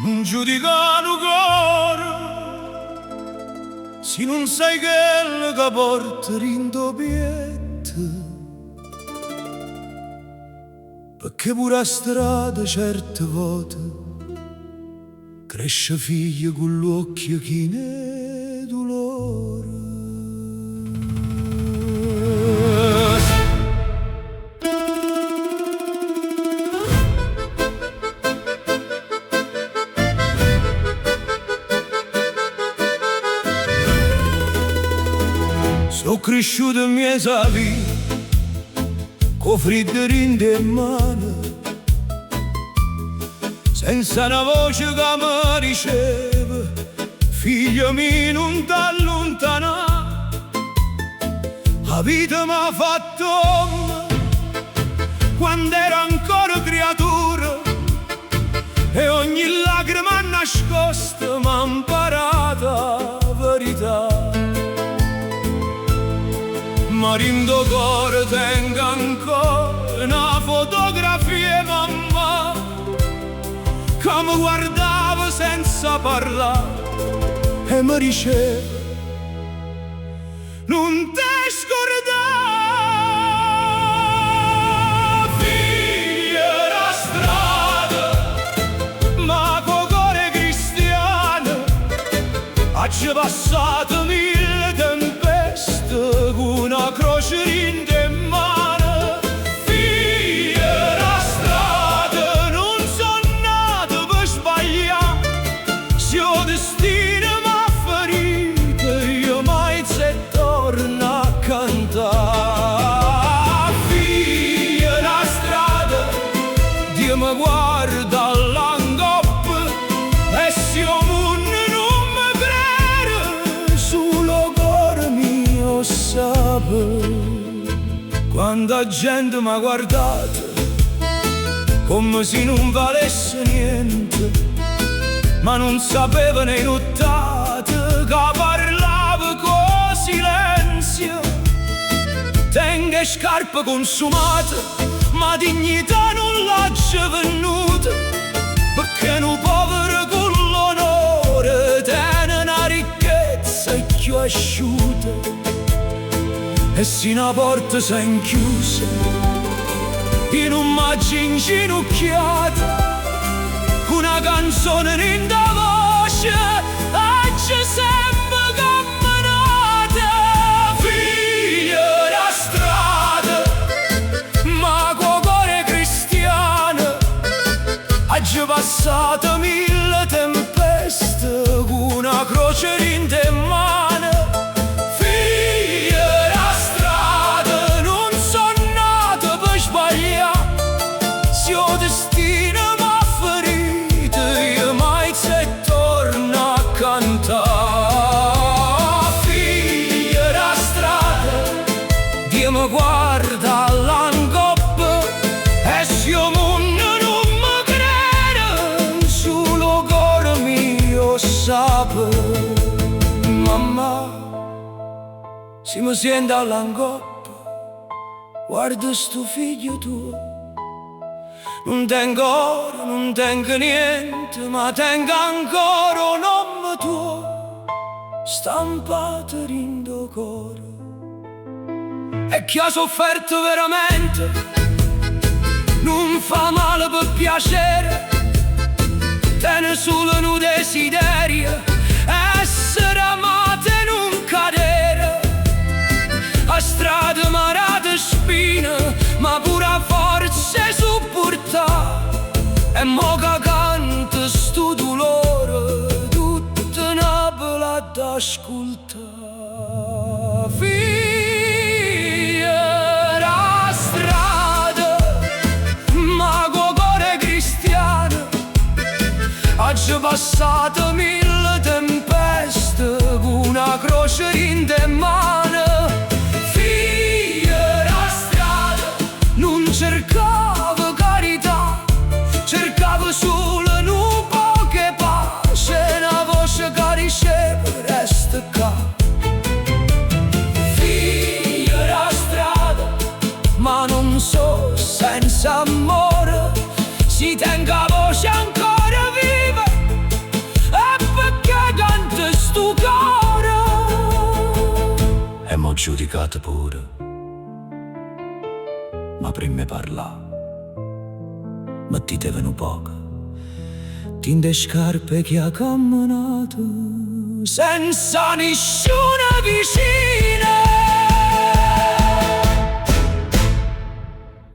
Non giudicano cuore se non sai che che porta rindobietta, perché pure a strada certe volte cresce figlio con l'occhio che ne dolore. Sono cresciuto in mezzo a via, con freddo in mano, senza una voce che mi diceva figlio mio non t'allontanare. La vita mi ha fatto uomo quando ero ancora creatura, e ogni lacrima nascosta mi ha imparato la verità. Ma rindo cuore tengo ancora una fotografia di mamma che mi guardava senza parlare e mi diceva: non ti scordare, figlia la strada, ma con cuore cristiano oggi passato mille tempeste con una croce in mano. Figlia la strada, non sono nato per sbagliare, se il destino m'ha ferito io mai se torno a cantare. Figlia la strada, Dio mi guarda all'angoppo e se io non mi crede solo cuore mio sape. Quanta gente m'ha guardato come se non valesse niente, ma non sapevano in nottate che parlava con silenzio. Tengo scarpe consumate, ma dignità non l'ha venuta, perché un povero con l'onore tiene una ricchezza più asciutta. E se una porta si è chiusa, io non mi inginocchiata, una canzone in da voce oggi sempre camminata. Figlia la strada, ma con cuore cristiano oggi passata mille tempeste con una croce in mano. Figlia la strada, Dio mi guarda all'angoppo e se io non mi crede solo cuore mio sape. Mamma, se mi sente all'angoppo, guarda sto figlio tuo. Non tengo oro, non tengo niente, ma tengo ancora un nome tuo stampato rindo cuore. E chi ha sofferto veramente non fa male per piacere, tiene solo un desiderio, essere amato e non cadere. A strada marate spine, ma pure a forze supportare. E mo che canta sto dolore, tutta Napoli ad ascoltare. Figlia la strada, ma con cuore cristiano oggi passato mille tempeste con una croce in mano. Cercavo carità, cercavo solo un po' che pace, una voce che diceva resta qua. Figlia la strada, ma non so senza amore, si tenga voce ancora viva giudicato pure, ma prima parla, mettitevene un poco, tinte scarpe che ha camminato senza nessuna vicina.